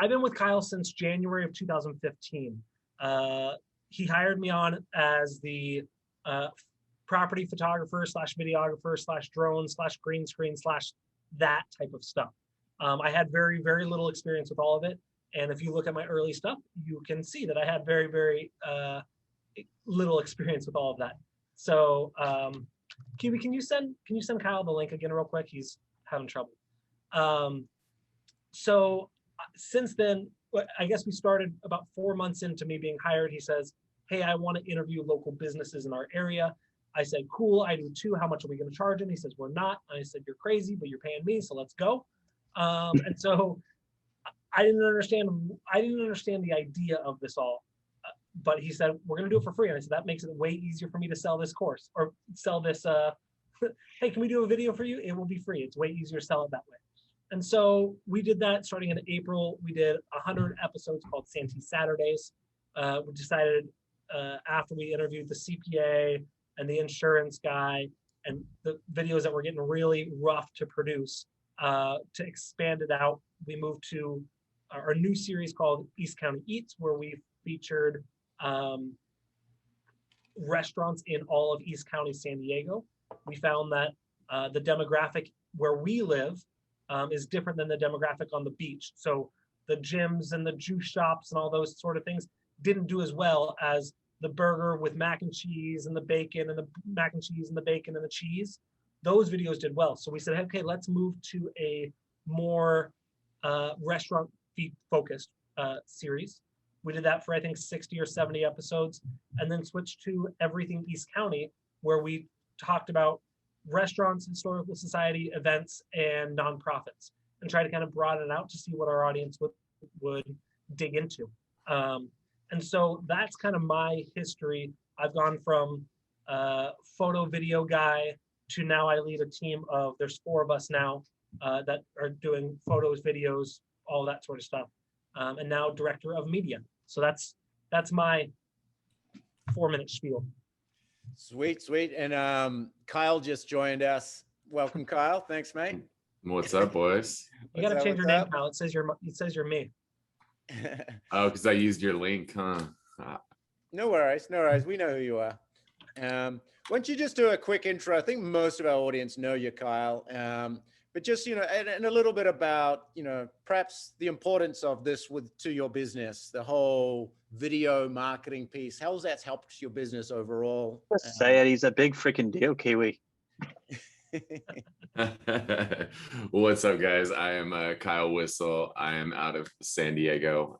I've been with Kyle since January of 2015. He hired me on as the property photographer slash videographer slash drone slash green screen slash that type of stuff. I had very, very little experience with all of it. And if you look at my early stuff, you can see that I had very, very little experience with all of that. So Kiwi, can you send Kyle the link again real quick? He's having trouble. So since then, I guess we started about 4 months into me being hired. He says, hey, I want to interview local businesses in our area. I said, cool, I do too. How much are we going to charge him? He says, we're not. I said, you're crazy, but you're paying me, so let's go. And so I didn't understand the idea of this all. But he said, we're going to do it for free. And I said, that makes it way easier for me to sell this course or sell this. Hey, can we do a video for you? It will be free. It's way easier to sell it that way. And so we did that starting in April. We did 100 episodes called Santee Saturdays. We decided after we interviewed the CPA and the insurance guy and the videos that were getting really rough to produce, to expand it out, we moved to our new series called East County Eats, where we featured restaurants in all of East County, San Diego. We found that the demographic where we live is different than the demographic on the beach. So the gyms and the juice shops and all those sort of things didn't do as well as the burger with mac and cheese and the bacon and the mac and cheese and the bacon and the cheese. Those videos did well. So we said, okay, let's move to a more restaurant focused series. We did that for, I think, 60 or 70 episodes, and then switched to Everything East County, where we talked about restaurants, historical society, events, and nonprofits, and try to kind of broaden it out to see what our audience would dig into. And so that's kind of my history. I've gone from photo video guy to now I lead a team of, there's 4 of us now that are doing photos, videos, all that sort of stuff. And now director of media. So that's my 4-minute spiel. Sweet, sweet. And Kyle just joined us. Welcome, Kyle. Thanks, mate. What's up, boys? You got to change your name, Kyle. It says you're me. Oh, because I used your link, huh? No worries, no worries. We know who you are. Why don't you just do a quick intro? I think most of our audience know you, Kyle. But just, and a little bit about, perhaps the importance of this to your business, the whole video marketing piece. How's that helped your business overall? Just say it. He's a big freaking deal, Kiwi. Well, what's up, guys? I am Kyle Whissel. I am out of San Diego.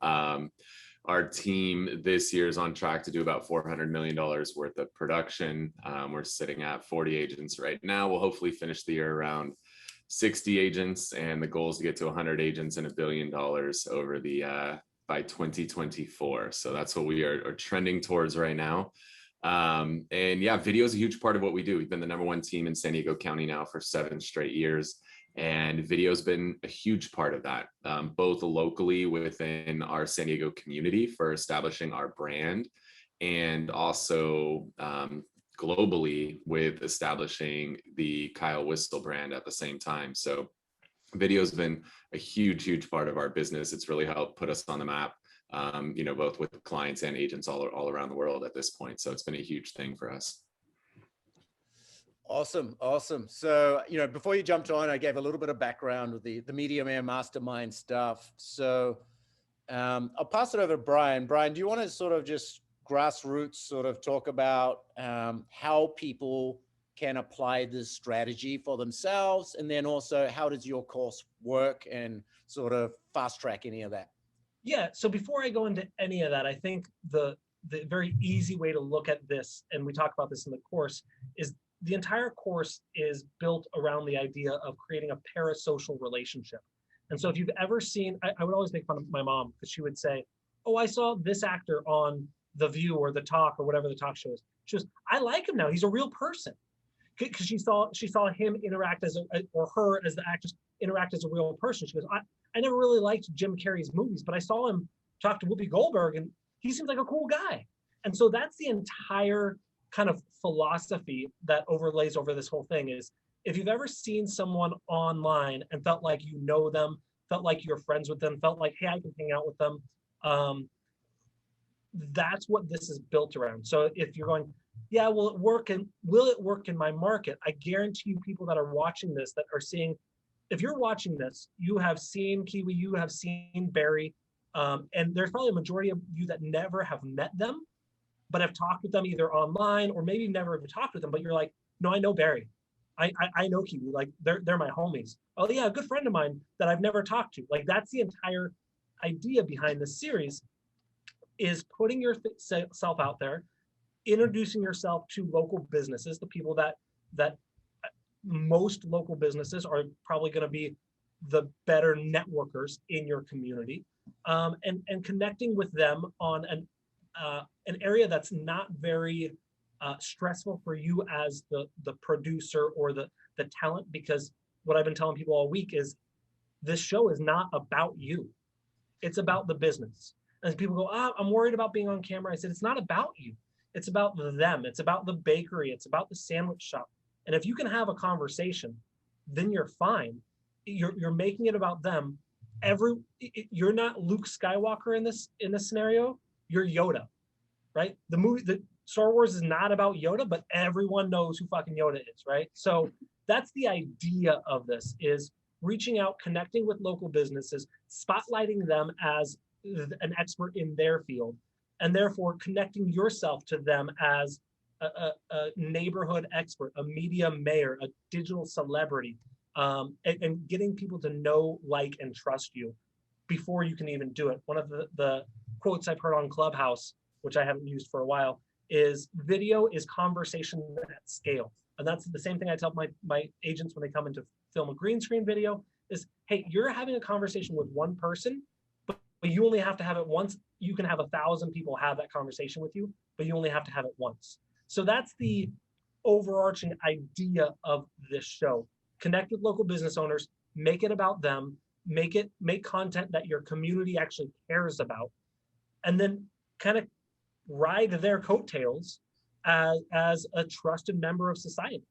Our team this year is on track to do about $400 million worth of production. We're sitting at 40 agents right now. We'll hopefully finish the year around 60 agents, and the goal is to get to 100 agents and $1 billion over the by 2024. So that's what we are trending towards right now. And yeah, video is a huge part of what we do. We've been the #1 team in San Diego County now for 7 straight years. And video has been a huge part of that, both locally within our San Diego community for establishing our brand, and also globally with establishing the Kyle Whissel brand at the same time. So video has been a huge part of our business. It's really helped put us on the map, both with clients and agents all around the world at this point. So it's been a huge thing for us. Awesome. So, before you jumped on, I gave a little bit of background with the Media Man Mastermind stuff. So I'll pass it over to Bryan. Bryan, do you want to sort of just grassroots sort of talk about how people can apply this strategy for themselves? And then also, how does your course work, and sort of fast track any of that? Yeah, so before I go into any of that, I think the very easy way to look at this, and we talk about this in the course, is the entire course is built around the idea of creating a parasocial relationship. And so if you've ever seen, I would always make fun of my mom because she would say, oh, I saw this actor on The View or The Talk or whatever the talk show is. She goes, I like him now. He's a real person. Because she saw him interact or her as the actress interact as a real person. She goes, I never really liked Jim Carrey's movies, but I saw him talk to Whoopi Goldberg and he seems like a cool guy. And so that's the entire kind of philosophy that overlays over this whole thing. Is if you've ever seen someone online and felt like you know them, felt like you're friends with them, felt like, hey, I can hang out with them. That's what this is built around. So if you're going, yeah, will it work in my market? I guarantee you people that are watching this, that are seeing, if you're watching this, you have seen Kiwi, you have seen Barry, and there's probably a majority of you that never have met them, but have talked with them either online or maybe never have talked with them, but you're like, no, I know Barry. I know Kiwi, like they're my homies. Oh yeah, a good friend of mine that I've never talked to. Like that's the entire idea behind this series, is putting yourself out there, introducing yourself to local businesses, the people that most local businesses are probably going to be the better networkers in your community, and connecting with them on an area that's not very stressful for you as the producer or the talent. Because what I've been telling people all week is this show is not about you. It's about the business. And people go, I'm worried about being on camera. I said, it's not about you. It's about them. It's about the bakery. It's about the sandwich shop. And if you can have a conversation, then you're fine. You're making it about them. You're not Luke Skywalker in this scenario. You're Yoda, right? The Star Wars is not about Yoda, but everyone knows who fucking Yoda is, right? So that's the idea of this, is reaching out, connecting with local businesses, spotlighting them as an expert in their field, and therefore connecting yourself to them as a neighborhood expert, a media mayor, a digital celebrity, and getting people to know, like, and trust you before you can even do it. One of the quotes I've heard on Clubhouse, which I haven't used for a while, is video is conversation at scale. And that's the same thing I tell my agents when they come in to film a green screen video is, hey, you're having a conversation with one person, but you only have to have it once. You can have 1,000 people have that conversation with you, but you only have to have it once. So that's the overarching idea of this show. Connect with local business owners, make it about them, make content that your community actually cares about, and then kind of ride their coattails as a trusted member of society.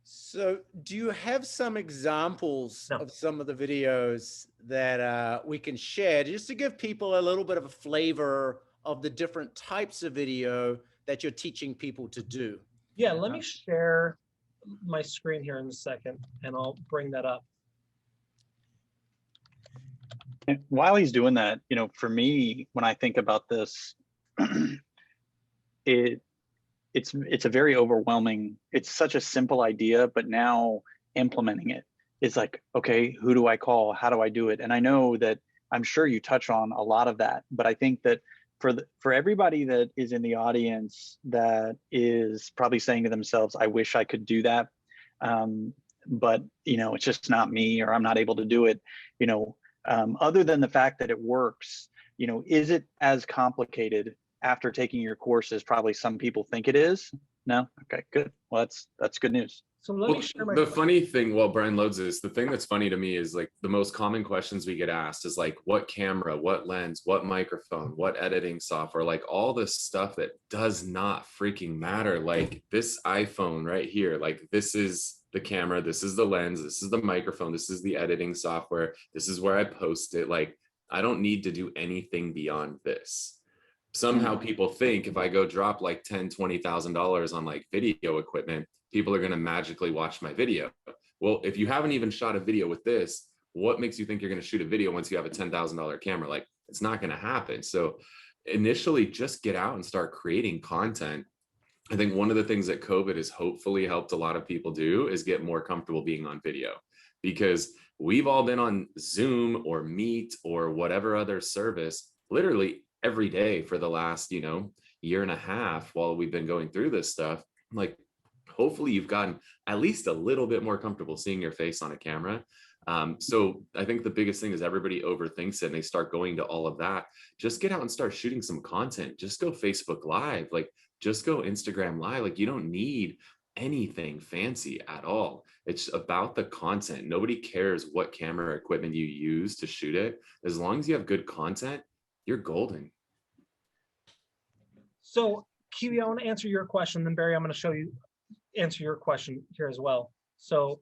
So do you have some examples of some of the videos that we can share, just to give people a little bit of a flavor of the different types of video that you're teaching people to do? Yeah, let me share my screen here in a second, and I'll bring that up. And while he's doing that, for me, when I think about this, it's a very overwhelming, it's such a simple idea, but now implementing it is like, okay, who do I call? How do I do it? And I know that I'm sure you touch on a lot of that, but I think that for everybody that is in the audience that is probably saying to themselves, I wish I could do that, but it's just not me, or I'm not able to do it. Other than the fact that it works, is it as complicated after taking your course as probably some people think it is? No? Okay, good. Well, that's good news. So let me share the funny thing, while Bryan loads this, the thing that's funny to me is like the most common questions we get asked is like, what camera, what lens, what microphone, what editing software, like all this stuff that does not freaking matter. Like this iPhone right here, like this is the camera, this is the lens, this is the microphone, this is the editing software, this is where I post it. Like I don't need to do anything beyond this. Somehow people think if I go drop like $10,000-$20,000 on like video equipment, people are going to magically watch my video. Well, if you haven't even shot a video with this, what makes you think you're going to shoot a video once you have a $10,000 camera? Like it's not going to happen. So initially just get out and start creating content. I think one of the things that COVID has hopefully helped a lot of people do is get more comfortable being on video, because we've all been on Zoom or Meet or whatever other service literally every day for the last, year and a half while we've been going through this stuff. Like, hopefully you've gotten at least a little bit more comfortable seeing your face on a camera. So I think the biggest thing is everybody overthinks it and they start going to all of that. Just get out and start shooting some content. Just go Facebook Live, like just go Instagram Live. Like you don't need anything fancy at all. It's about the content. Nobody cares what camera equipment you use to shoot it. As long as you have good content, you're golden. So Kiwi, I want to answer your question, then Barry, I'm going to answer your question here as well. So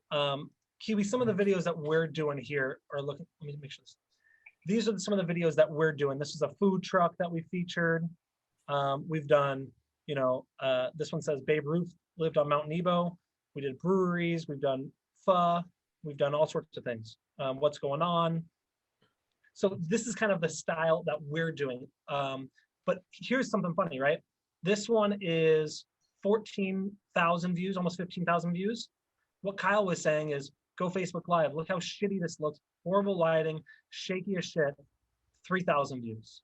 Kiwi, some of the videos that we're doing here are looking, let me make sure this, these are some of the videos that we're doing. This is a food truck that we featured. We've done, you know, this one says Babe Ruth lived on Mount Nebo. We did breweries, we've done pho, we've done all sorts of things. What's going on? So this is kind of the style that we're doing. But here's something funny, right? This one is 14,000 views, almost 15,000 views. What Kyle was saying is, go Facebook Live. Look how shitty this looks. Horrible lighting, shaky as shit. 3,000 views.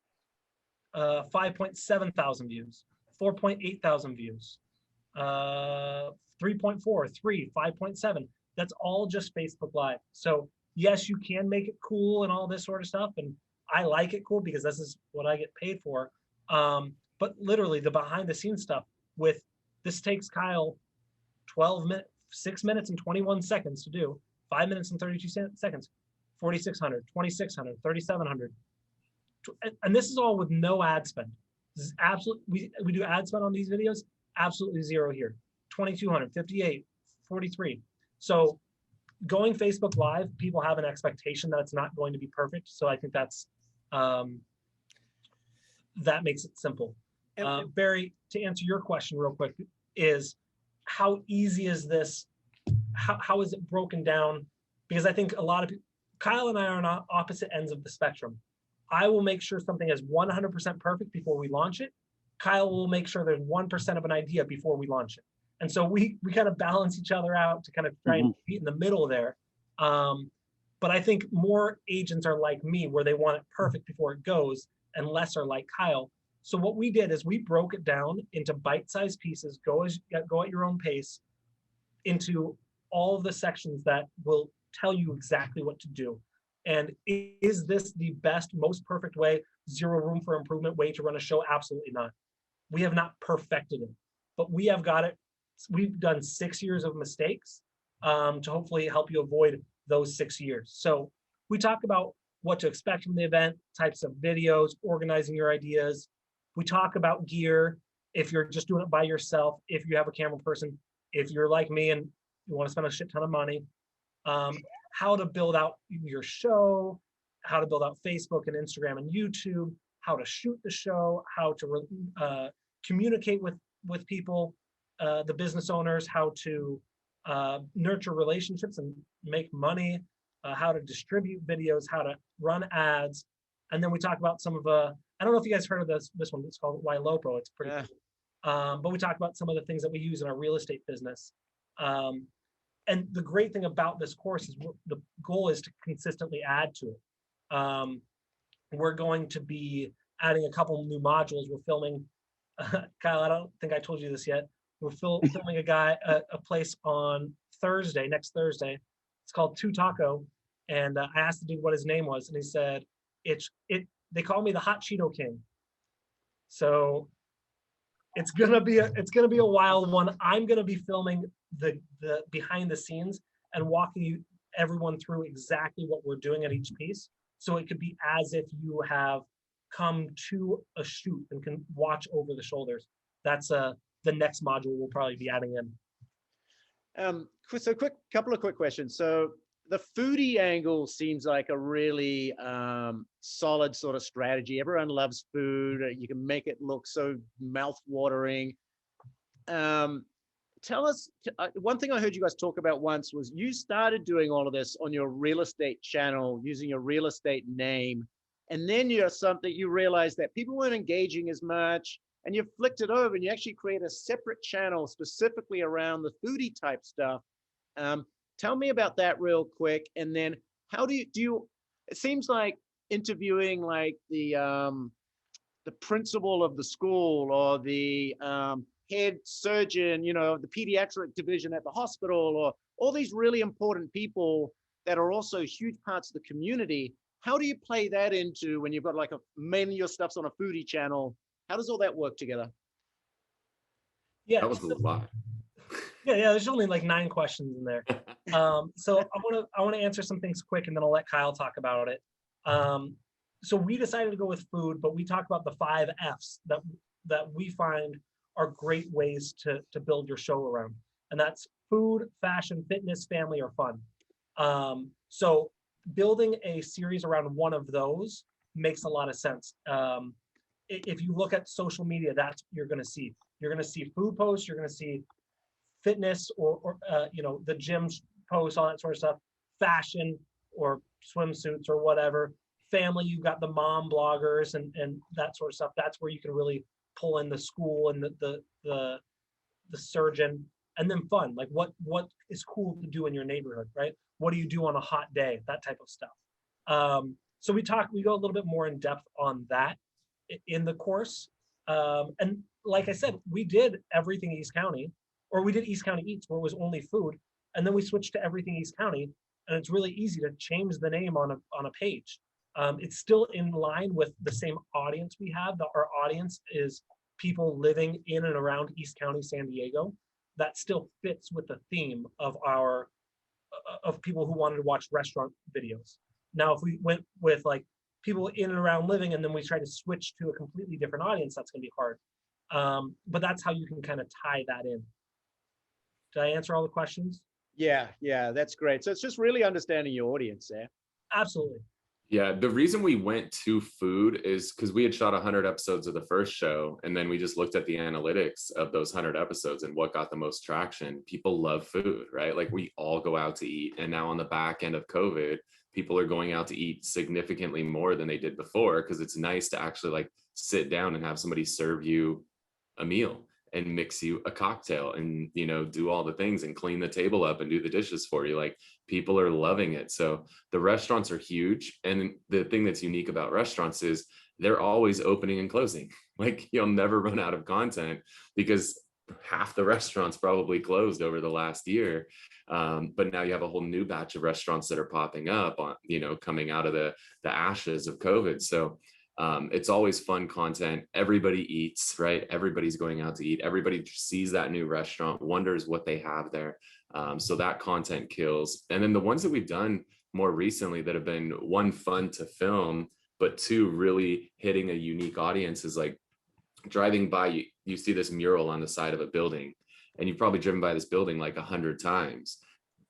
5.7 thousand views. 4.8 thousand views. 3.4, 3, 5.7. That's all just Facebook Live. So yes, you can make it cool and all this sort of stuff. And I like it cool because this is what I get paid for. But literally the behind the scenes stuff with this takes Kyle 6 minutes and 21 seconds to do, 5 minutes and 32 seconds, 4,600, 2,600, 3,700. And this is all with no ad spend. This is absolutely, we do ad spend on these videos, absolutely zero here. 2,200, 58, 43. So going Facebook Live, people have an expectation that it's not going to be perfect. So I think that's, that makes it simple. Barry, to answer your question real quick, is how easy is this? How is it broken down? Because I think a lot of people, Kyle and I are on opposite ends of the spectrum. I will make sure something is 100% perfect before we launch it. Kyle will make sure there's 1% of an idea before we launch it. And so we kind of balance each other out to kind of try and be in the middle there. But I think more agents are like me, where they want it perfect before it goes, and less are like Kyle. So what we did is we broke it down into bite-sized pieces, go at your own pace, into all of the sections that will tell you exactly what to do. And is this the best, most perfect way, zero room for improvement way to run a show? Absolutely not. We have not perfected it, but we have got it. We've done 6 years of mistakes to hopefully help you avoid those 6 years. So we talk about what to expect from the event, types of videos, organizing your ideas. We talk about gear, if you're just doing it by yourself, if you have a camera person, if you're like me and you want to spend a shit ton of money, how to build out your show, how to build out Facebook and Instagram and YouTube, how to shoot the show, how to communicate with people, the business owners, how to nurture relationships and make money, how to distribute videos, how to run ads. And then we talk about some of I don't know if you guys heard of this one, it's called Ylopo. It's pretty cool. But we talk about some of the things that we use in our real estate business. And the great thing about this course is the goal is to consistently add to it. We're going to be adding a couple new modules. We're filming, Kyle, I don't think I told you this yet. We're filming a place on Thursday, next Thursday. It's called Two Taco. And I asked the dude what his name was, and he said, they call me the Hot Cheeto King. So it's gonna be a wild one. I'm gonna be filming the behind the scenes and walking everyone through exactly what we're doing at each piece. So it could be as if you have come to a shoot and can watch over the shoulders. That's the next module we'll probably be adding in. So couple of quick questions. So the foodie angle seems like a really solid sort of strategy. Everyone loves food. You can make it look so mouth-watering. Tell us, one thing I heard you guys talk about once was you started doing all of this on your real estate channel, using your real estate name. And then you realized that people weren't engaging as much, and you flicked it over and you actually create a separate channel specifically around the foodie type stuff. Tell me about that real quick. And then how do you it seems like interviewing like the principal of the school or the head surgeon, of the pediatric division at the hospital, or all these really important people that are also huge parts of the community. How do you play that into when you've got like mainly your stuff's on a foodie channel? How does all that work together? Yeah, that was a lot. Yeah, there's only like 9 questions in there. So I want to answer some things quick, and then I'll let Kyle talk about it. So we decided to go with food, but we talk about the 5 F's that we find are great ways to build your show around. And that's food, fashion, fitness, family, or fun. So building a series around one of those makes a lot of sense. If you look at social media, that's what you're going to see. You're going to see food posts. You're going to see fitness or the gym posts, all that sort of stuff, fashion or swimsuits or whatever. Family, you've got the mom bloggers and that sort of stuff. That's where you can really pull in the school and the surgeon. And then fun, like what is cool to do in your neighborhood, right? What do you do on a hot day? That type of stuff. So we go a little bit more in depth on that in the course. And like I said, we did everything East County, or we did East County Eats, where it was only food, and then we switched to everything East County, and it's really easy to change the name on a page. It's still in line with the same audience we have. Our audience is people living in and around East County, San Diego. That still fits with the theme of of people who wanted to watch restaurant videos. Now, if we went with like people in and around living, and then we try to switch to a completely different audience, that's going to be hard. But that's how you can kind of tie that in. Did I answer all the questions? Yeah, that's great. So it's just really understanding your audience there. Absolutely. Yeah, the reason we went to food is because we had shot 100 episodes of the first show, and then we just looked at the analytics of those 100 episodes and what got the most traction. People love food, right? Like we all go out to eat, and now on the back end of COVID, people are going out to eat significantly more than they did before, because it's nice to actually like sit down and have somebody serve you a meal and mix you a cocktail and, do all the things and clean the table up and do the dishes for you. Like people are loving it. So the restaurants are huge. And the thing that's unique about restaurants is they're always opening and closing. Like you'll never run out of content because half the restaurants probably closed over the last year. But now you have a whole new batch of restaurants that are popping up on, coming out of the ashes of COVID. So it's always fun content. Everybody eats, right? Everybody's going out to eat. Everybody sees that new restaurant, wonders what they have there. So that content kills. And then the ones that we've done more recently that have been, one, fun to film, but two, really hitting a unique audience is like driving by, you see this mural on the side of a building, and you've probably driven by this building like 100 times,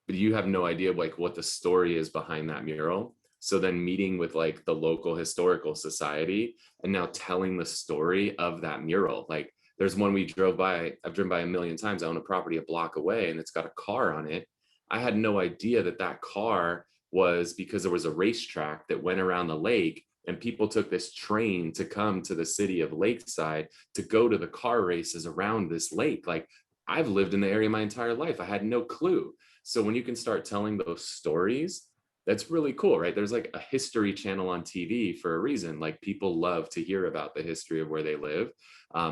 but you have no idea like what the story is behind that mural. So then meeting with like the local historical society and now telling the story of that mural. Like there's one we drove by, I've driven by a million times. I own a property a block away and it's got a car on it. I had no idea that car was because there was a racetrack that went around the lake, and people took this train to come to the city of Lakeside to go to the car races around this lake. Like I've lived in the area my entire life. I had no clue. So when you can start telling those stories, that's really cool, right? There's like a history channel on TV for a reason. Like people love to hear about the history of where they live.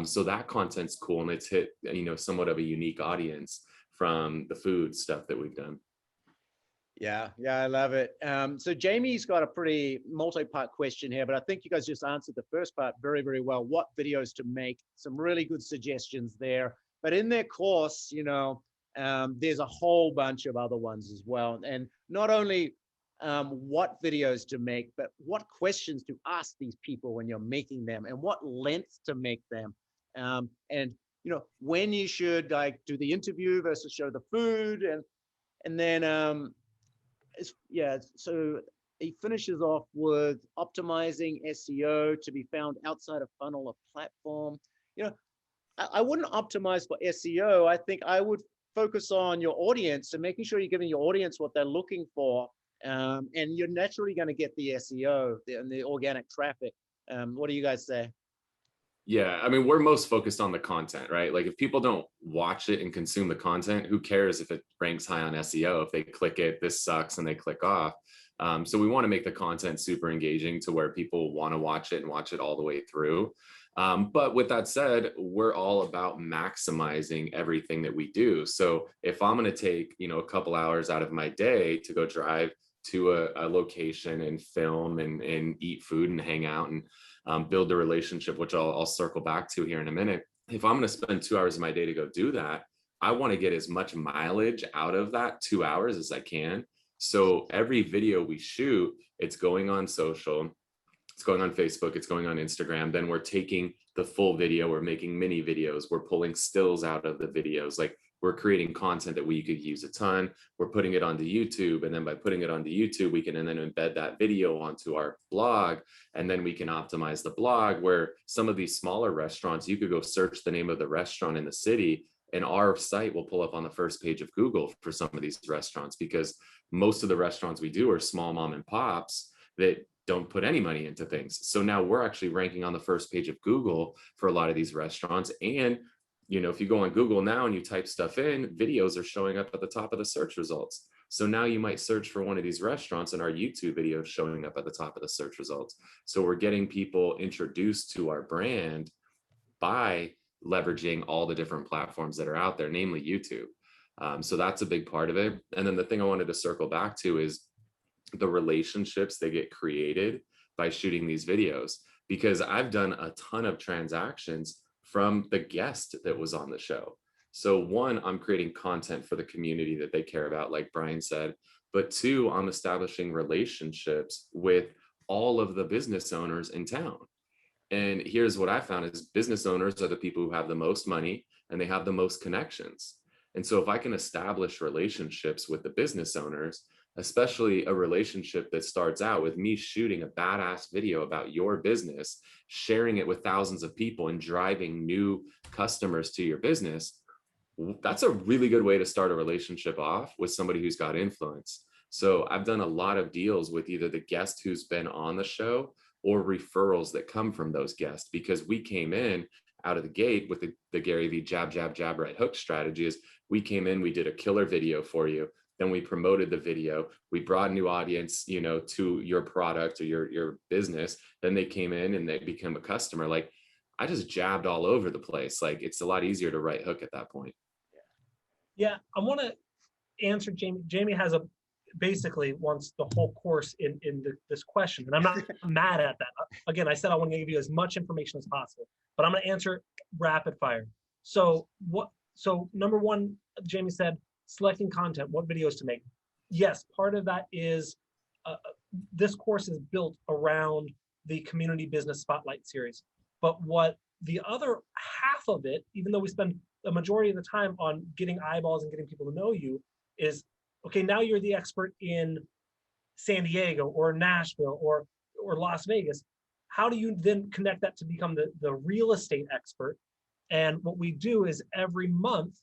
So that content's cool, and it's hit, somewhat of a unique audience from the food stuff that we've done. Yeah, I love it. So Jamie's got a pretty multi-part question here, but I think you guys just answered the first part very, very well. What videos to make? Some really good suggestions there. But in their course, there's a whole bunch of other ones as well. And not only what videos to make, but what questions to ask these people when you're making them, and what length to make them. And when you should like do the interview versus show the food, and then so he finishes off with optimizing SEO to be found outside of funnel or platform. I wouldn't optimize for SEO. I think I would focus on your audience and making sure you're giving your audience what they're looking for. And you're naturally going to get the SEO and the organic traffic. What do you guys say? Yeah, I mean, we're most focused on the content, right? Like if people don't watch it and consume the content, who cares if it ranks high on SEO? If they click it, this sucks, and they click off. So we want to make the content super engaging to where people want to watch it and watch it all the way through. But with that said, we're all about maximizing everything that we do. So if I'm going to take, a couple hours out of my day to go drive to a location and film and eat food and hang out and build the relationship, which I'll circle back to here in a minute. If I'm going to spend 2 hours of my day to go do that, I want to get as much mileage out of that 2 hours as I can. So every video we shoot, it's going on social, it's going on Facebook, it's going on Instagram. Then we're taking the full video, we're making mini videos, we're pulling stills out of the videos. Like we're creating content that we could use a ton. We're putting it onto YouTube. And then by putting it onto YouTube, we can then embed that video onto our blog. And then we can optimize the blog, where some of these smaller restaurants, you could go search the name of the restaurant in the city, and our site will pull up on the first page of Google for some of these restaurants, because most of the restaurants we do are small mom and pops that don't put any money into things. So now we're actually ranking on the first page of Google for a lot of these restaurants. And, you know, if you go on Google now and you type stuff in, videos are showing up at the top of the search results. So now you might search for one of these restaurants and our YouTube video is showing up at the top of the search results. So we're getting people introduced to our brand by leveraging all the different platforms that are out there, namely YouTube. So that's a big part of it. And then the thing I wanted to circle back to is the relationships that get created by shooting these videos, because I've done a ton of transactions from the guest that was on the show. So one, I'm creating content for the community that they care about, like Bryan said, but two, I'm establishing relationships with all of the business owners in town. And here's what I found is business owners are the people who have the most money and they have the most connections. And so if I can establish relationships with the business owners, especially a relationship that starts out with me shooting a badass video about your business, sharing it with thousands of people and driving new customers to your business, that's a really good way to start a relationship off with somebody who's got influence. So I've done a lot of deals with either the guest who's been on the show or referrals that come from those guests, because we came in out of the gate with the Gary Vee jab, jab, jab, right hook strategy. Is we came in, we did a killer video for you. Then we promoted the video. We brought a new audience, you know, to your product or your business. Then they came in and they became a customer. Like, I just jabbed all over the place. Like, it's a lot easier to right hook at that point. Yeah, I want to answer Jamie. Jamie has basically wants the whole course in this question, and I'm not mad at that. Again, I said I want to give you as much information as possible, but I'm going to answer rapid fire. So number one, Jamie said, selecting content, what videos to make. Yes, part of that is this course is built around the Community Business Spotlight series. But what the other half of it, even though we spend a majority of the time on getting eyeballs and getting people to know you, is, okay, now you're the expert in San Diego or Nashville or Las Vegas. How do you then connect that to become the real estate expert? And what we do is every month,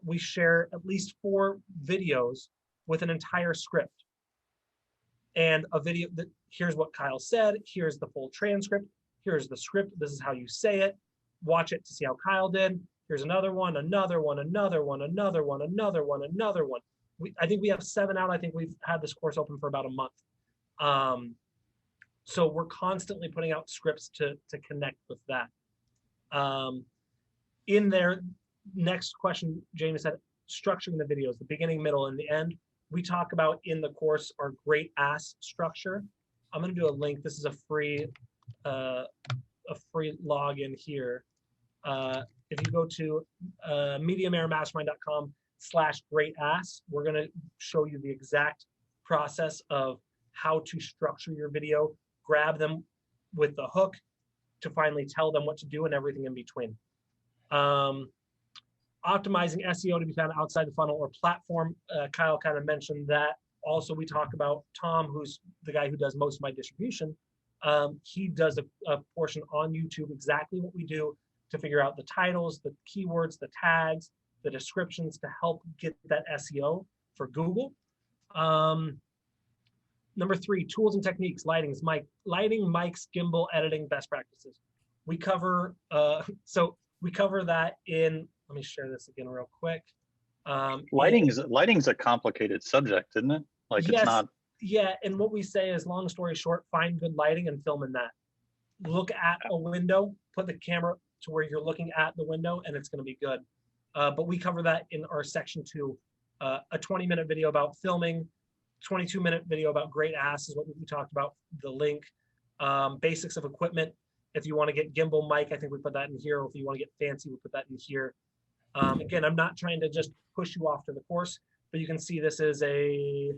we share at least 4 videos with an entire script. And a video that, here's what Kyle said, here's the full transcript, here's the script, this is how you say it, watch it to see how Kyle did. Here's another one, another one, another one, another one, another one, another one. I think we have 7 out. I think we've had this course open for about a month. So we're constantly putting out scripts to connect with that. In there, next question, Jamie said, structuring the videos, the beginning, middle, and the end. We talk about in the course our great ass structure. I'm going to do a link. This is a free login here. If you go to mediamairmastermind.com/greatass, we're going to show you the exact process of how to structure your video, grab them with the hook to finally tell them what to do and everything in between. Optimizing SEO to be found outside the funnel or platform. Kyle kind of mentioned that. Also, we talk about Tom, who's the guy who does most of my distribution. He does a portion on YouTube, exactly what we do to figure out the titles, the keywords, the tags, the descriptions to help get that SEO for Google. Number 3, tools and techniques, lighting, mics, gimbal, editing, best practices. We cover, we cover that in, let me share this again real quick. Lighting's a complicated subject, isn't it? Like, yes, it's not. Yeah, and what we say is, long story short, find good lighting and film in that. Look at a window, put the camera to where you're looking at the window, and it's going to be good. But we cover that in our section 2. A 20-minute video about filming, 22-minute video about great ass is what we talked about, the link. Basics of equipment. If you want to get gimbal mic, I think we put that in here. Or if you want to get fancy, we put that in here. Again, I'm not trying to just push you off to the course, but you can see this is a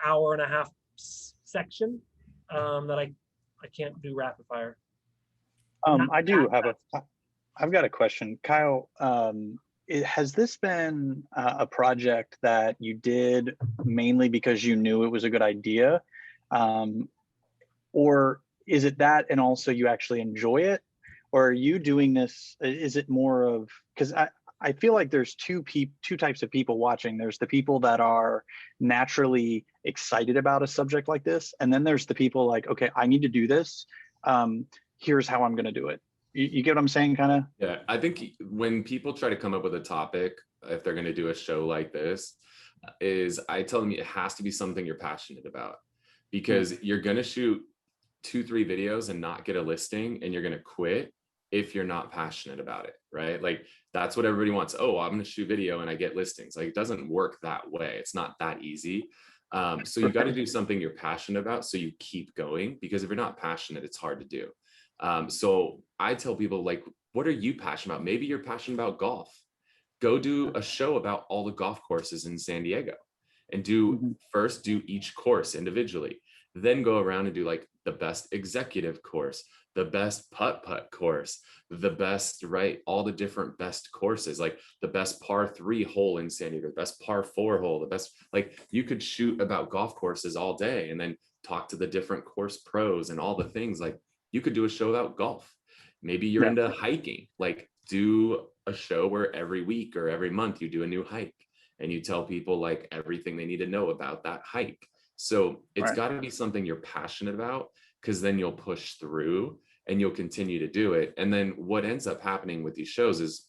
hour-and-a-half section that I can't do rapid fire. I've got a question, Kyle. has this been a project that you did mainly because you knew it was a good idea? Or is it that and also you actually enjoy it? Or are you doing this, is it more of, because I feel like there's two types of people watching. There's the people that are naturally excited about a subject like this. And then there's the people like, okay, I need to do this. Here's how I'm going to do it. You get what I'm saying, kind of? Yeah, I think when people try to come up with a topic, if they're going to do a show like this, is I tell them it has to be something you're passionate about, because you're going to shoot 2-3 videos and not get a listing, and you're going to quit if you're not passionate about it, right? Like that's what everybody wants. Oh, I'm going to shoot video and I get listings. Like it doesn't work that way. It's not that easy. So you got to do something you're passionate about so you keep going, because if you're not passionate, it's hard to do. So I tell people, like, what are you passionate about? Maybe you're passionate about golf. Go do a show about all the golf courses in San Diego and first do each course individually, then go around and do like the best executive course, the best putt course, the best, right? All the different best courses, like the best par 3 hole in San Diego, the best par 4 hole, the best, like you could shoot about golf courses all day and then talk to the different course pros and all the things. Like you could do a show about golf. Maybe you're into hiking, like do a show where every week or every month you do a new hike and you tell people like everything they need to know about that hike. So it's got to be something you're passionate about, because then you'll push through and you'll continue to do it. And then what ends up happening with these shows is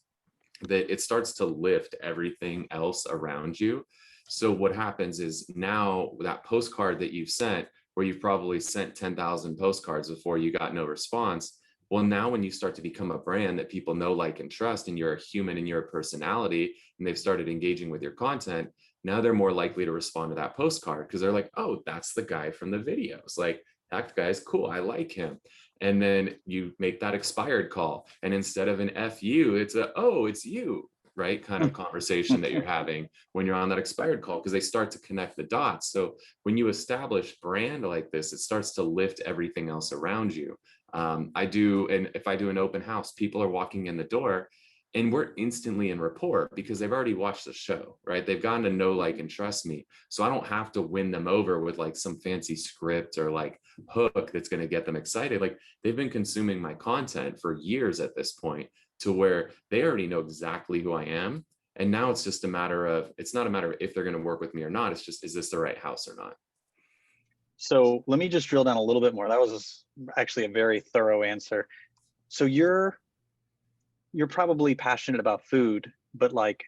that it starts to lift everything else around you. So what happens is now that postcard that you've sent, where you've probably sent 10,000 postcards before you got no response. Well, now when you start to become a brand that people know, like, and trust, and you're a human and you're a personality, and they've started engaging with your content, now they're more likely to respond to that postcard because they're like, oh, that's the guy from the videos. Like, that guy's cool. I like him. And then you make that expired call. And instead of an F you, it's a, oh, it's you, right? Kind of conversation that you're having when you're on that expired call, because they start to connect the dots. So when you establish brand like this, it starts to lift everything else around you. And if I do an open house, people are walking in the door and we're instantly in rapport because they've already watched the show, right? They've gotten to know, like, and trust me. So I don't have to win them over with like some fancy script or like hook that's going to get them excited. Like, they've been consuming my content for years at this point, to where they already know exactly who I am. And now it's just a matter of, it's not a matter of if they're going to work with me or not. It's just, is this the right house or not? So let me just drill down a little bit more. That was actually a very thorough answer. So you're probably passionate about food, but like,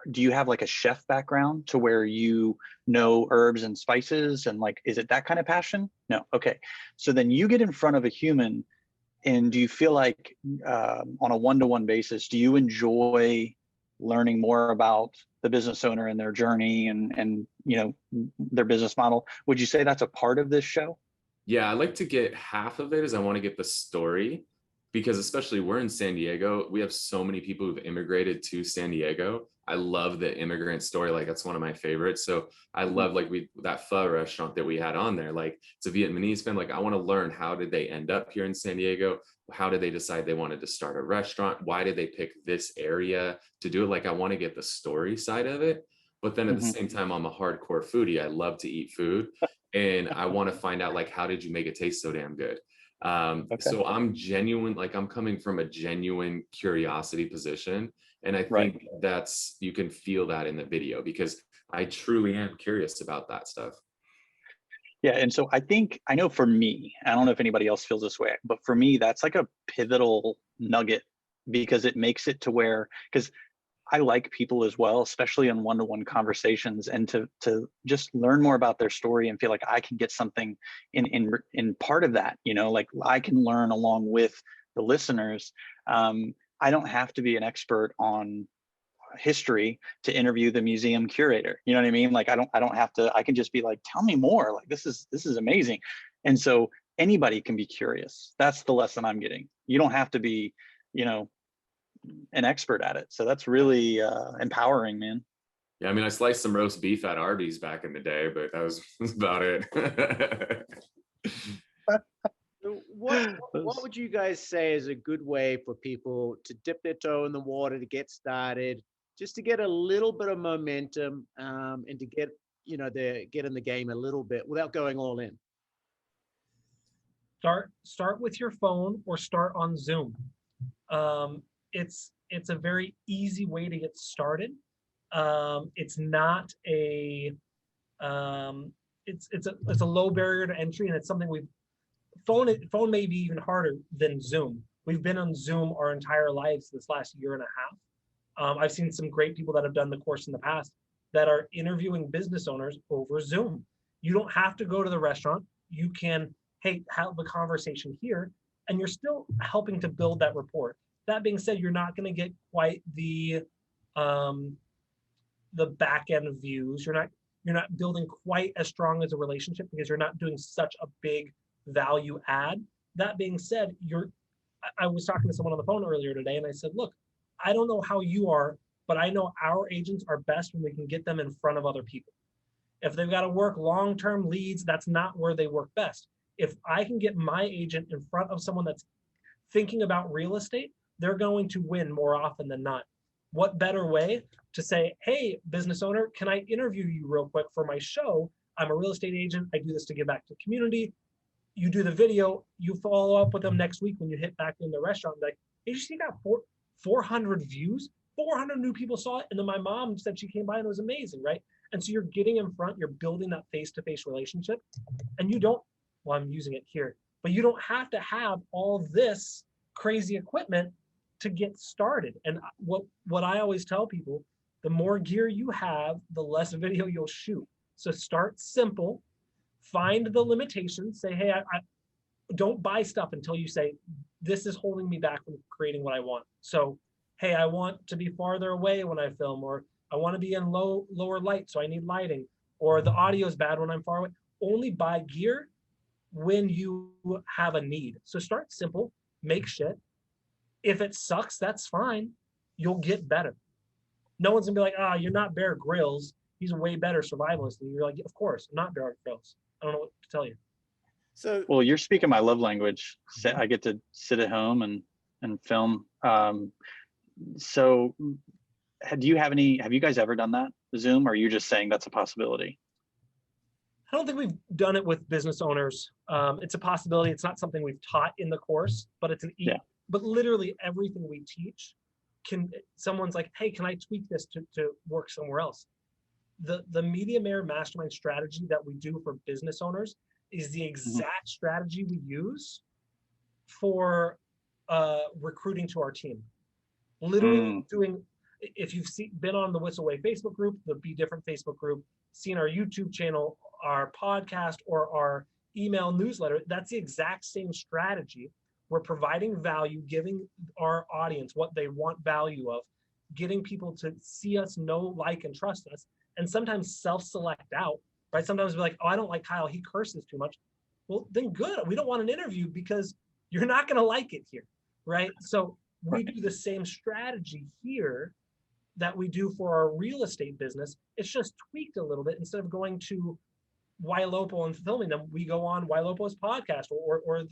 do you have like a chef background to where you know herbs and spices, and like, is it that kind of passion? No. Okay. So then you get in front of a human, and do you feel like on a one-to-one basis, do you enjoy learning more about the business owner and their journey and you know, their business model? Would you say that's a part of this show? Yeah, I like to get half of it, is I want to get the story, because especially we're in San Diego, we have so many people who've immigrated to San Diego. I love the immigrant story. Like, that's one of my favorites. So I love, like, that pho restaurant that we had on there, like, it's a Vietnamese family. Like, I want to learn, how did they end up here in San Diego? How did they decide they wanted to start a restaurant? Why did they pick this area to do it? Like, I want to get the story side of it. But then at the same time, I'm a hardcore foodie. I love to eat food. And I want to find out, like, how did you make it taste so damn good? So I'm genuine, like, I'm coming from a genuine curiosity position. And I think that's, you can feel that in the video, because I truly am curious about that stuff. Yeah. And so I think, I know for me, I don't know if anybody else feels this way, but for me, that's like a pivotal nugget, because it makes it to where, because I like people as well, especially in one-to-one conversations, and to just learn more about their story and feel like I can get something in part of that, you know, like I can learn along with the listeners. I don't have to be an expert on history to interview the museum curator. You know what I mean? Like, I don't have to, I can just be like, tell me more. Like, this is amazing. And so anybody can be curious. That's the lesson I'm getting. You don't have to be, you know, an expert at it. So that's really empowering, man. Yeah, I mean, I sliced some roast beef at Arby's back in the day, but that was about it. So what would you guys say is a good way for people to dip their toe in the water to get started? just to get a little bit of momentum and to get, get in the game a little bit without going all in? Start with your phone or start on Zoom. It's a very easy way to get started. It's not a it's a low barrier to entry, and it's something phone may be even harder than Zoom. We've been on Zoom our entire lives this last year and a half. I've seen some great people that have done the course in the past that are interviewing business owners over Zoom. You don't have to go to the restaurant. You can, hey, have a conversation here, and you're still helping to build that rapport. That being said, you're not going to get quite the back end views. You're not building quite as strong as a relationship because you're not doing such a big value add. That being said, I was talking to someone on the phone earlier today, and I said, look, I don't know how you are, but I know our agents are best when we can get them in front of other people. If they've got to work long-term leads, that's not where they work best. If I can get my agent in front of someone that's thinking about real estate, they're going to win more often than not. What better way to say, hey, business owner, can I interview you real quick for my show? I'm a real estate agent. I do this to give back to the community. You do the video, you follow up with them next week when you hit back in the restaurant, like, hey, you see, got 400 views, 400 new people saw it. And then my mom said she came by and it was amazing, right? And so you're getting in front, you're building that face-to-face relationship, and you don't, well, I'm using it here, but you don't have to have all this crazy equipment to get started. And what I always tell people, the more gear you have, the less video you'll shoot. So start simple, find the limitations, say, hey, I don't buy stuff until you say, this is holding me back from creating what I want. So, hey, I want to be farther away when I film, or I want to be in lower light, so I need lighting, or the audio is bad when I'm far away. Only buy gear when you have a need. So start simple, make shit. If it sucks, that's fine. You'll get better. No one's gonna be like, you're not Bear Grylls. He's a way better survivalist. And you're like, of course, I'm not Bear Grylls. I don't know what to tell you. So, well, you're speaking my love language. I get to sit at home and film. So have you guys ever done that, Zoom, or are you just saying that's a possibility? I don't think we've done it with business owners. It's a possibility. It's not something we've taught in the course, but it's but literally everything we teach someone's like, hey, can I tweak this to work somewhere else? The Media Mayor Mastermind strategy that we do for business owners is the exact strategy we use for recruiting to our team. Literally doing, if you've been on the Whissel Facebook group, the Be Different Facebook group, seen our YouTube channel, our podcast, or our email newsletter, that's the exact same strategy. We're providing value, giving our audience what they want value of, getting people to see us, know, like, and trust us, and sometimes self-select out, right? Sometimes we're like, oh, I don't like Kyle, he curses too much. Well, then good. We don't want an interview because you're not going to like it here, right? So we do the same strategy here that we do for our real estate business. It's just tweaked a little bit. Instead of going to Ylopo and filming them, we go on Ylopo's podcast or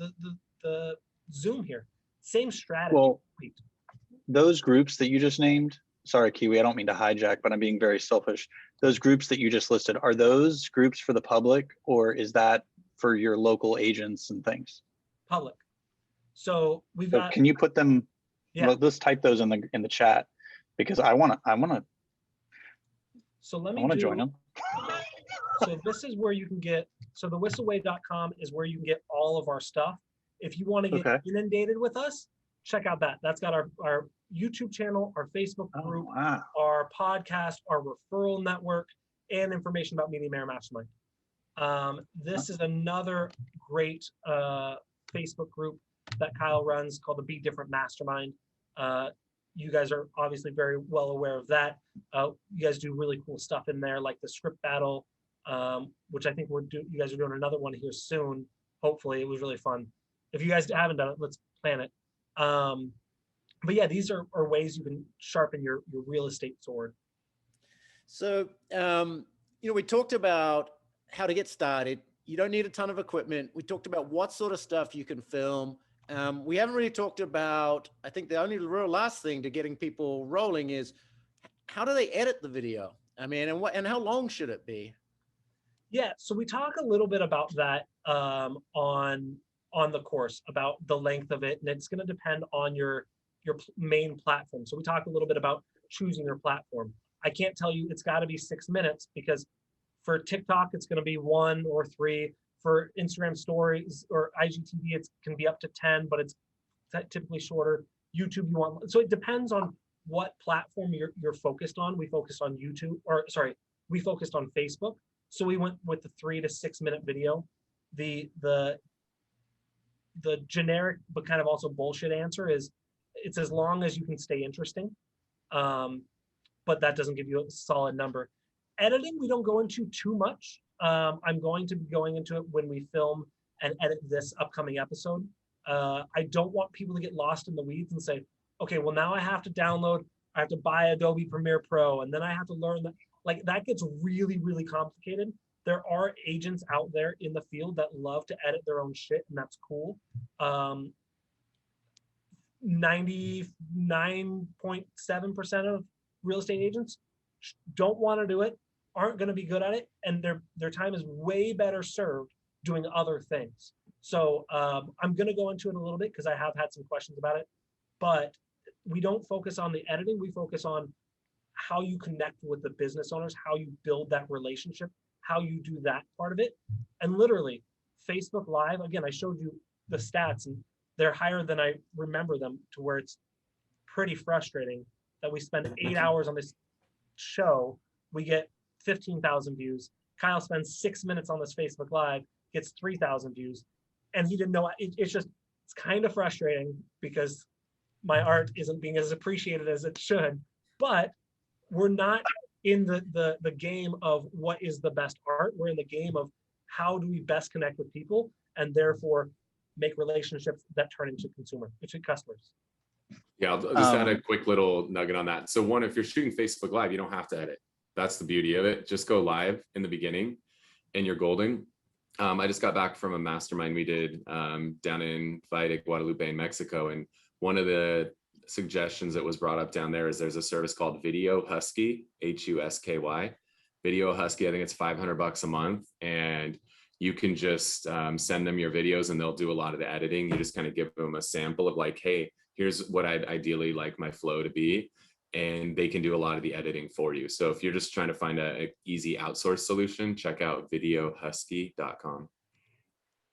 the Zoom here. Same strategy. Well, those groups that you just named, sorry, Kiwi, I don't mean to hijack, but I'm being very selfish. Those groups that you just listed, are those groups for the public, or is that for your local agents and things? Public. So we've got. Can you put them? Yeah. Let's type those in the chat, because I want to. So let me. I want to join them. So this is where you can get. So the whisselway.com is where you can get all of our stuff. If you want to get inundated with us, check out that. That's got our YouTube channel, our Facebook group, our podcast, our referral network, and information about Media Mayor Mastermind. This is another great Facebook group that Kyle runs called the Be Different Mastermind. You guys are obviously very well aware of that. You guys do really cool stuff in there, like the script battle, which I think you guys are doing another one here soon. Hopefully, it was really fun. If you guys haven't done it, let's plan it. But yeah, these are ways you can sharpen your real estate sword. So, we talked about how to get started. You don't need a ton of equipment. We talked about what sort of stuff you can film. We haven't really talked about, I think the only real last thing to getting people rolling is how do they edit the video? I mean, and how long should it be? Yeah, so we talk a little bit about that on the course, about the length of it, and it's going to depend on your main platform. So we talk a little bit about choosing your platform. I can't tell you it's got to be 6 minutes, because for TikTok it's going to be 1 or 3. For Instagram stories or IGTV, it can be up to 10, but it's typically shorter. YouTube, you want, so it depends on what platform you're focused on. We focused on YouTube, or sorry, we focused on Facebook. So we went with the 3 to 6 minute video. The generic but kind of also bullshit answer is it's as long as you can stay interesting, but that doesn't give you a solid number. Editing, we don't go into too much. I'm going to be going into it when we film and edit this upcoming episode. I don't want people to get lost in the weeds and say, okay, well now I have to download, I have to buy Adobe Premiere Pro, and then I have to learn that. Like, that gets really, really complicated. There are agents out there in the field that love to edit their own shit, and that's cool. 99.7% of real estate agents don't want to do it, aren't going to be good at it, and their time is way better served doing other things. So I'm going to go into it a little bit because I have had some questions about it, but we don't focus on the editing. We focus on how you connect with the business owners, how you build that relationship, how you do that part of it. And literally, Facebook Live, again, I showed you the stats, and they're higher than I remember them, to where it's pretty frustrating that we spend 8 hours on this show, we get 15,000 views. Kyle spends 6 minutes on this Facebook Live, gets 3,000 views, and he didn't know. It's kind of frustrating because my art isn't being as appreciated as it should. But we're not in the game of what is the best art. We're in the game of how do we best connect with people, and therefore make relationships that turn into customers. Yeah, I'll just add a quick little nugget on that. So one, if you're shooting Facebook Live, you don't have to edit. That's the beauty of it. Just go live in the beginning and you're golden. I just got back from a mastermind we did down in Valle, Guadalupe in Mexico. And one of the suggestions that was brought up down there is there's a service called Video Husky, Husky. Video Husky, I think it's $500 a month. And you can just send them your videos and they'll do a lot of the editing. You just kind of give them a sample of like, hey, here's what I'd ideally like my flow to be. And they can do a lot of the editing for you. So if you're just trying to find a easy outsource solution, check out videohusky.com.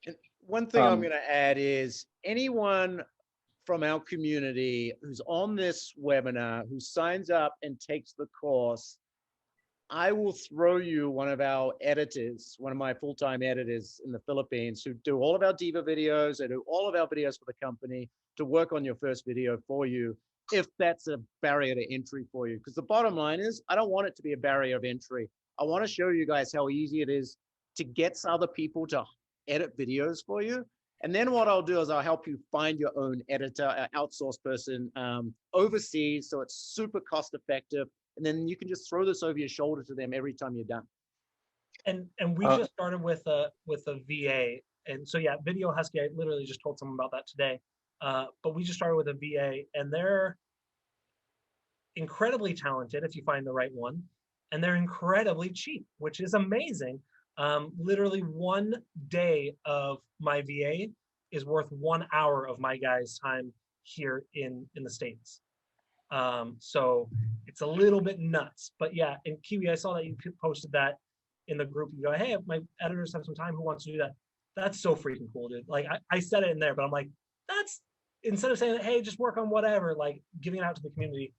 And one thing I'm going to add is anyone from our community who's on this webinar, who signs up and takes the course, I will throw you one of our editors, one of my full-time editors in the Philippines, who do all of our Diva videos, they do all of our videos for the company, to work on your first video for you, if that's a barrier to entry for you. Because the bottom line is, I don't want it to be a barrier of entry. I want to show you guys how easy it is to get other people to edit videos for you. And then what I'll do is I'll help you find your own editor, an outsourced person overseas, so it's super cost effective. And then you can just throw this over your shoulder to them every time you're done. And we just started with a VA. And so yeah, Video Husky, I literally just told someone about that today. But we just started with a VA, and they're incredibly talented if you find the right one, and they're incredibly cheap, which is amazing. Literally 1 day of my VA is worth 1 hour of my guy's time here in the States. So it's a little bit nuts, but yeah. And Kiwi, I saw that you posted that in the group. You go, hey, if my editors have some time, who wants to do that? That's so freaking cool, dude. Like I said it in there, but I'm like, that's, instead of saying, hey, just work on whatever, like giving it out to the community,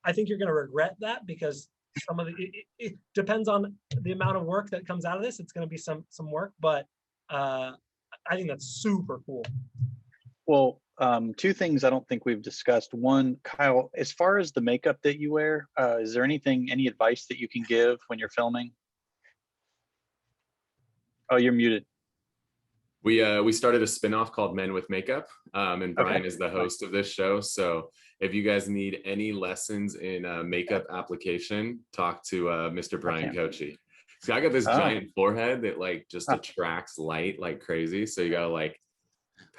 I think you're going to regret that, because some of it depends on the amount of work that comes out of this. It's going to be some work, but I think that's super cool. Well, two things I don't think we've discussed. One, Kyle, as far as the makeup that you wear, is there any advice that you can give when you're filming? Oh, you're muted. We started a spinoff called Men with Makeup, and Bryan is the host of this show. So if you guys need any lessons in makeup application, talk to Mr. Bryan Koci. So I got this giant forehead that like just attracts light like crazy. So you gotta like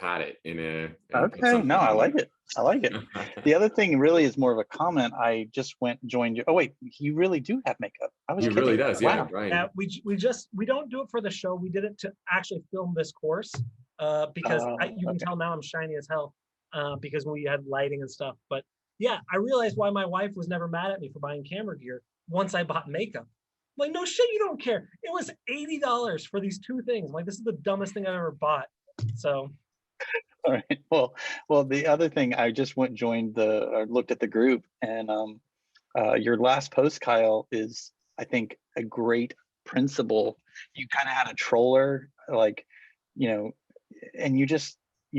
pat it and put Okay, something no, I on like it. I like it. it. The other thing really is more of a comment. I just joined you. Oh wait, you really do have makeup. I was He kidding. really does, yeah, Wow. Bryan. Yeah, we don't do it for the show. We did it to actually film this course because you can Okay. tell now I'm shiny as hell because we had lighting and stuff. But yeah, I realized why my wife was never mad at me for buying camera gear once I bought makeup. I'm like, no shit, you don't care. It was $80 for these two things. I'm like, this is the dumbest thing I've ever bought. So All right. Well, the other thing, I just joined or looked at the group, and your last post, Kyle, is I think a great principle. You kind of had a troller, like, you know, and you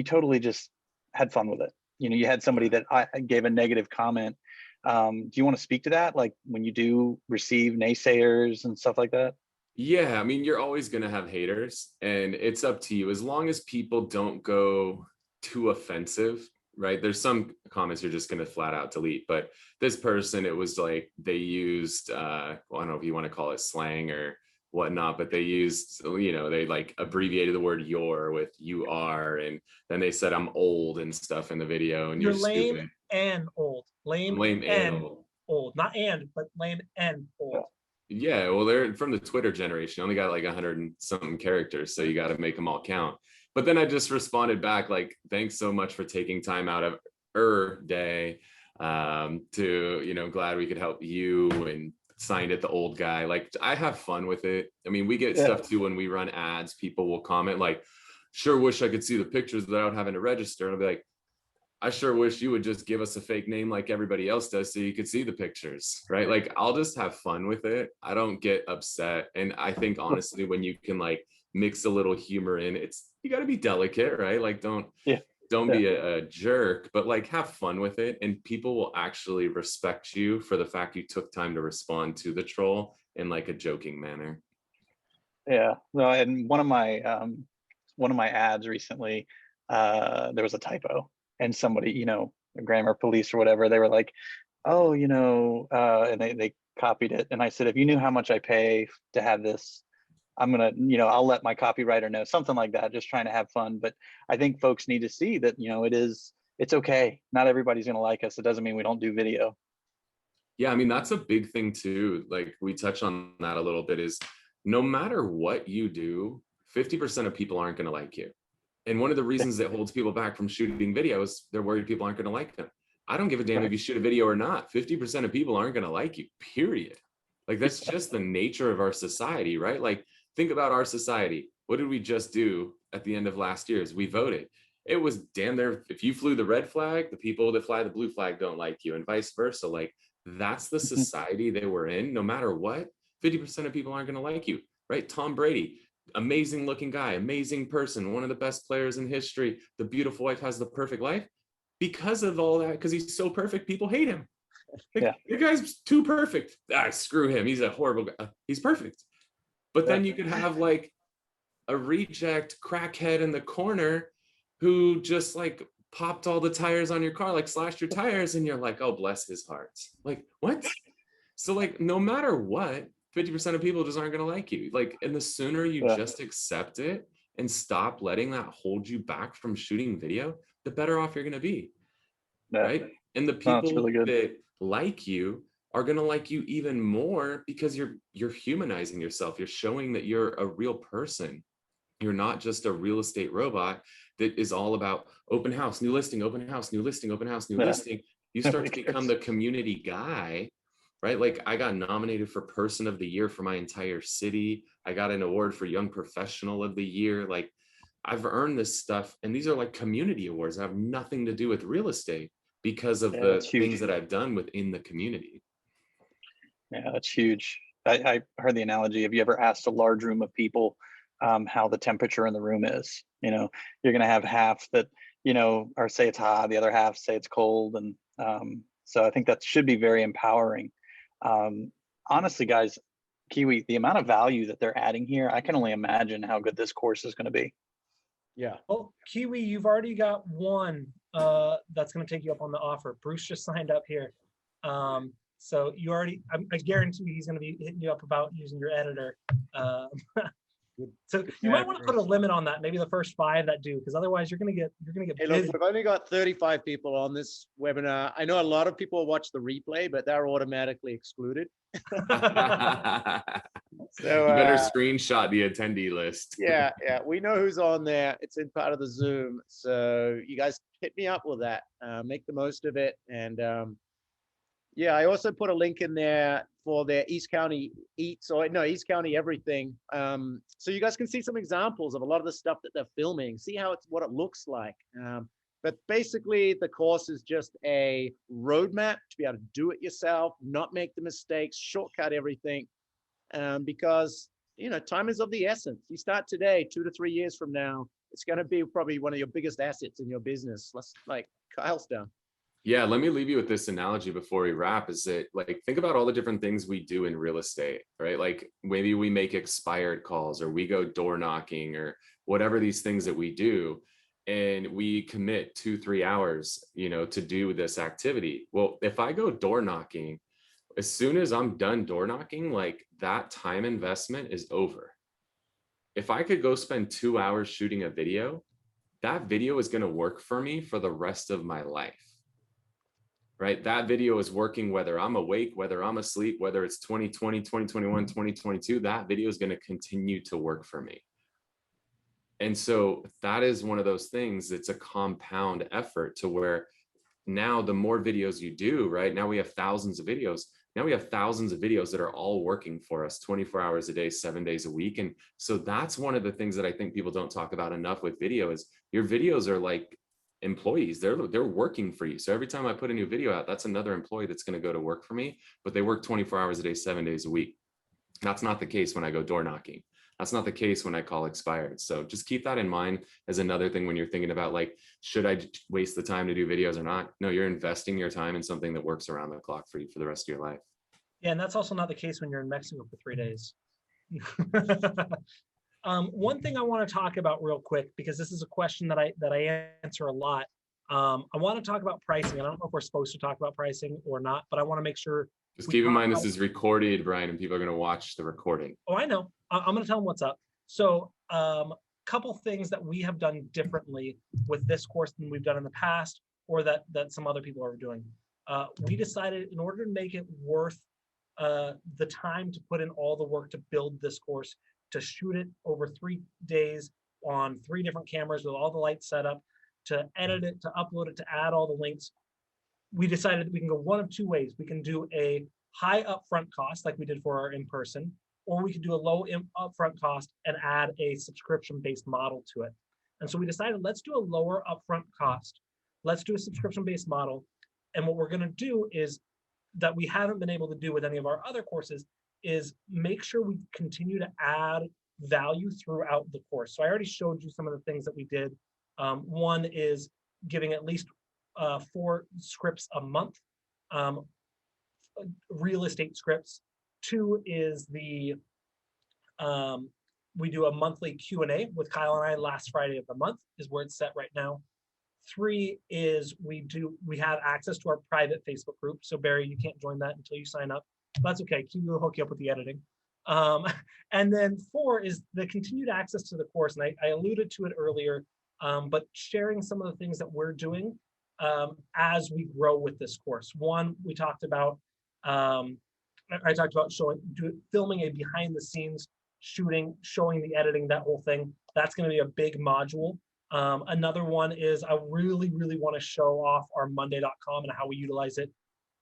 totally just had fun with it. You know, you had somebody that I gave a negative comment. Do you want to speak to that? Like when you do receive naysayers and stuff like that? Yeah, I mean, you're always going to have haters, and it's up to you. As long as people don't go too offensive, right? There's some comments you're just going to flat out delete, but this person, it was like they used, well, I don't know if you want to call it slang or whatnot, but they used, they like abbreviated the word "your" with "you are," and then they said I'm old and stuff in the video, and you're you're lame stupid. and old. I'm Lame, lame and and old. old. Not and, but lame and old. Yeah, well, they're from the Twitter generation. Only got like 100 and something characters, so you got to make them all count. But then I just responded back like, "Thanks so much for taking time out of day to glad we could help you," and signed it the old guy. Like I have fun with it. I mean, we get stuff too when we run ads. People will comment like, "Sure wish I could see the pictures without having to register." And I'll be like, I sure wish you would just give us a fake name like everybody else does so you could see the pictures, right? Like I'll just have fun with it. I don't get upset. And I think honestly, when you can like mix a little humor in, you got to be delicate, right? Like don't be a jerk, but like have fun with it. And people will actually respect you for the fact you took time to respond to the troll in like a joking manner. Yeah, no, and one of my ads recently, there was a typo, and somebody, the grammar police or whatever, they were like, "Oh, and they copied it." And I said, "If you knew how much I pay to have this, I'm gonna, I'll let my copywriter know," something like that, just trying to have fun. But I think folks need to see that, it's okay. Not everybody's gonna like us. It doesn't mean we don't do video. Yeah, I mean, that's a big thing too. Like we touch on that a little bit is no matter what you do, 50% of people aren't going to like you. And one of the reasons that holds people back from shooting videos, they're worried people aren't going to like them. I don't give a damn if you shoot a video or not. 50% of people aren't going to like you, period. Like that's just the nature of our society, right? Like think about our society. What did we just do at the end of last year? Is we voted. It was damn there. If you flew the red flag, the people that fly the blue flag don't like you and vice versa. Like that's the society that we're in. No matter what, 50% of people aren't going to like you, right? Tom Brady, amazing looking guy, amazing person, one of the best players in history. The beautiful wife has the perfect life. Because of all that, because he's so perfect, people hate him. Like, the guy's too perfect. Screw him. He's a horrible guy. He's perfect. But then you could have like a reject crackhead in the corner who just like popped all the tires on your car, like slashed your tires, and you're like, oh, bless his heart. Like, what? So like, no matter what, 50% of people just aren't going to like you. Like, and the sooner you just accept it and stop letting that hold you back from shooting video, the better off you're going to be. Right. And the people really that like you are going to like you even more because you're humanizing yourself. You're showing that you're a real person. You're not just a real estate robot that is all about open house, new listing, open house, new listing, open house, new listing. You start to become the community guy, right? Like I got nominated for Person of the Year for my entire city. I got an award for Young Professional of the Year. Like I've earned this stuff. And these are like community awards that have nothing to do with real estate because of the things that I've done within the community. Yeah, that's huge. I heard the analogy. Have you ever asked a large room of people how the temperature in the room is? You're going to have half that, or say it's hot, the other half say it's cold. And so I think that should be very empowering. Honestly, guys, Kiwi, the amount of value that they're adding here, I can only imagine how good this course is going to be. Yeah. Well, Kiwi, you've already got one that's going to take you up on the offer. Bruce just signed up here. So you already, I guarantee he's going to be hitting you up about using your editor. So you might want to put a limit on that. Maybe the first 5 that do, because otherwise you're gonna get Hey, busy. look, we've only got 35 people on this webinar. I know a lot of people watch the replay, but they're automatically excluded. So, you better screenshot the attendee list. yeah, we know who's on there. It's in part of the Zoom. So you guys hit me up with that. Make the most of it. And yeah, I also put a link in there for their East County Eats, or no, East County Everything. So you guys can see some examples of a lot of the stuff that they're filming, see what it looks like. But basically the course is just a roadmap to be able to do it yourself, not make the mistakes, shortcut everything. Because, you know, time is of the essence. You start today, 2 to 3 years from now, it's going to be probably one of your biggest assets in your business. Let's, like Kyle's done. Yeah, let me leave you with this analogy before we wrap, is that, like, think about all the different things we do in real estate, right? Like maybe we make expired calls, or we go door knocking, or whatever these things that we do, and we commit 2-3 hours, you know, to do this activity. Well, if I go door knocking, as soon as I'm done door knocking, like, that time investment is over. If I could go spend 2 hours shooting a video, that video is going to work for me for the rest of my life. Right? That video is working whether I'm awake, whether I'm asleep, whether it's 2020, 2021, 2022, that video is going to continue to work for me. And so that is one of those things, it's a compound effort to where now the more videos you do, right? Now we have thousands of videos. Now we have thousands of videos that are all working for us 24 hours a day, 7 days a week. And so that's one of the things that I think people don't talk about enough with video, is your videos are like employees. They're working for you. So every time I put a new video out, that's another employee that's going to go to work for me, but they work 24 hours a day, 7 days a week. That's not the case when I go door knocking. That's not the case when I call expired. So just keep that in mind as another thing when you're thinking about, like, should I waste the time to do videos or not? No, you're investing your time in something that works around the clock for you for the rest of your life. Yeah, and that's also not the case when you're in Mexico for 3 days. One thing I want to talk about real quick, because this is a question that I answer a lot. I want to talk about pricing. I don't know if we're supposed to talk about pricing or not, but I want to make sure. Just keep in mind this is recorded, Bryan, and people are going to watch the recording. Oh, I know. I'm going to tell them what's up. So couple things that we have done differently with this course than we've done in the past, or that some other people are doing. We decided, in order to make it worth the time to put in all the work to build this course, to shoot it over 3 days on 3 different cameras with all the lights set up, to edit it, to upload it, to add all the links, we decided that we can go one of 2 ways. We can do a high upfront cost like we did for our in-person, or we could do a low upfront cost and add a subscription-based model to it. And so we decided, let's do a lower upfront cost. Let's do a subscription-based model. And what we're going to do is, that we haven't been able to do with any of our other courses, is make sure we continue to add value throughout the course. So I already showed you some of the things that we did. One is giving at least 4 scripts a month, real estate scripts. 2 is we do a monthly Q&A with Kyle and I last Friday of the month, is where it's set right now. 3 is we have access to our private Facebook group. So Barry, you can't join that until you sign up. That's okay. Q will hook you up with the editing. And then 4 is the continued access to the course. And I alluded to it earlier, but sharing some of the things that we're doing as we grow with this course. 1, we talked about, I talked about filming a behind the scenes shooting, showing the editing, that whole thing. That's going to be a big module. Another one is I really want to show off our monday.com and how we utilize it,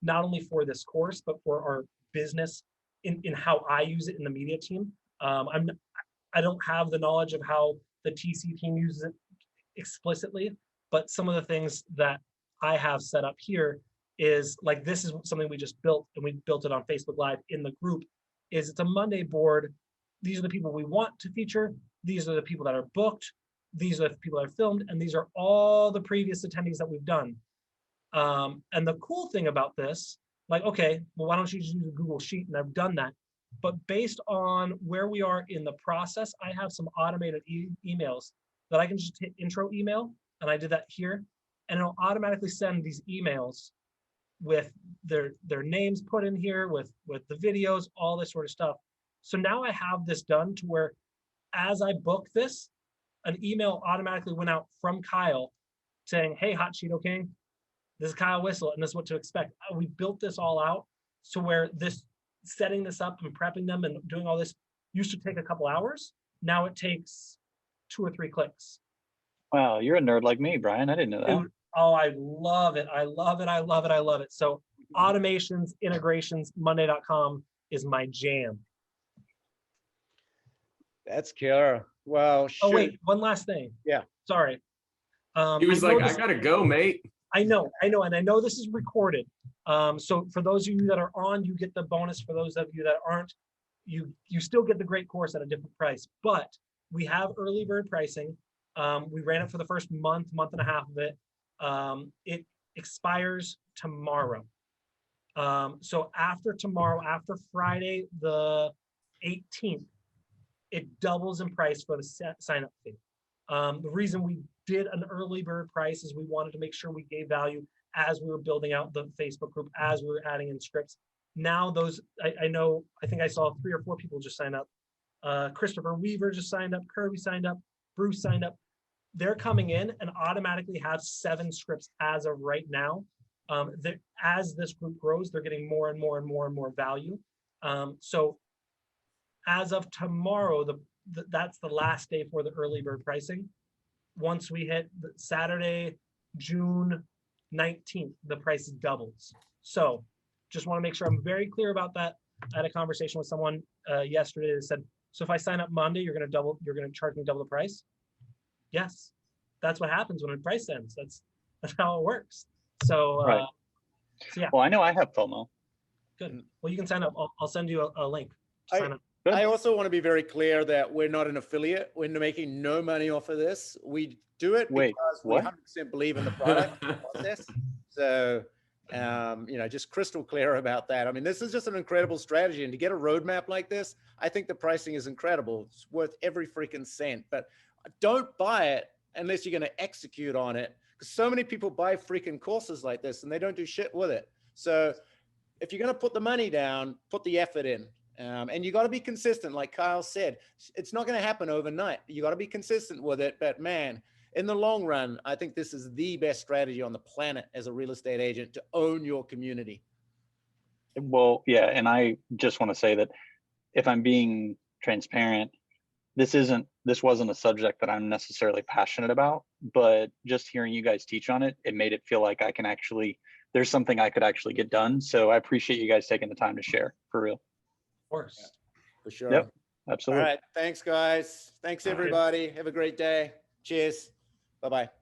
not only for this course, but for our business in how I use it in the media team. I don't have the knowledge of how the TC team uses it explicitly, but some of the things that I have set up here is, like, this is something we just built, and we built it on Facebook Live in the group. It's a Monday board. These are the people we want to feature. These are the people that are booked. These are the people that are filmed, and these are all the previous attendees that we've done. And the cool thing about this, like, okay, well, why don't you just use a Google Sheet? And I've done that. But based on where we are in the process, I have some automated emails that I can just hit intro email, and I did that here, and it'll automatically send these emails with their names put in here, with the videos, all this sort of stuff. So now I have this done to where as I booked this, an email automatically went out from Kyle saying, hey, Hot Cheeto King, this is Kyle Whissel, and this is what to expect. We built this all out so where this setting this up and prepping them and doing all this used to take a couple hours. Now it takes 2 or 3 clicks. Wow, you're a nerd like me, Brian. I didn't know that. Dude, oh, I love it. I love it. I love it. I love it. So automations, integrations, Monday.com is my jam. That's killer. Well, Oh, wait, one last thing. Yeah. Sorry. He was like, I gotta go, mate. I know, and I know this is recorded. So for those of you that are on, you get the bonus. For those of you that aren't, you still get the great course at a different price. But we have early bird pricing. We ran it for the first month and a half of it. It expires tomorrow. So after tomorrow, after Friday the 18th, it doubles in price for the sign-up fee. The reason we did an early bird price is we wanted to make sure we gave value as we were building out the Facebook group, as we were adding in scripts. Now those, I think I saw 3 or 4 people just sign up. Christopher Weaver just signed up, Kirby signed up, Bruce signed up. They're coming in and automatically have 7 scripts as of right now. As this group grows, they're getting more and more and more and more value. So as of tomorrow, that's the last day for the early bird pricing. Once we hit Saturday, June 19th, the price doubles. So just want to make sure I'm very clear about that. I had a conversation with someone yesterday that said, so if I sign up Monday, you're going to charge me double the price? Yes, that's what happens when a price ends. That's how it works. So, right. So yeah. Well, I know I have FOMO. Good. Well, you can sign up. I'll send you a link. Sign up. I also want to be very clear that we're not an affiliate. We're making no money off of this. We do it because we 100% believe in the product process. So, just crystal clear about that. I mean, this is just an incredible strategy. And to get a roadmap like this, I think the pricing is incredible. It's worth every freaking cent. But don't buy it unless you're going to execute on it. Because so many people buy freaking courses like this and they don't do shit with it. So if you're going to put the money down, put the effort in. And you got to be consistent. Like Kyle said, it's not going to happen overnight. You got to be consistent with it. But man, in the long run, I think this is the best strategy on the planet as a real estate agent to own your community. Well, yeah. And I just want to say that if I'm being transparent, this wasn't a subject that I'm necessarily passionate about, but just hearing you guys teach on it, it made it feel like there's something I could actually get done. So I appreciate you guys taking the time to share, for real. Of course. Yeah, for sure. Yep, absolutely. All right. Thanks, guys. Thanks, everybody. Have a great day. Cheers. Bye-bye.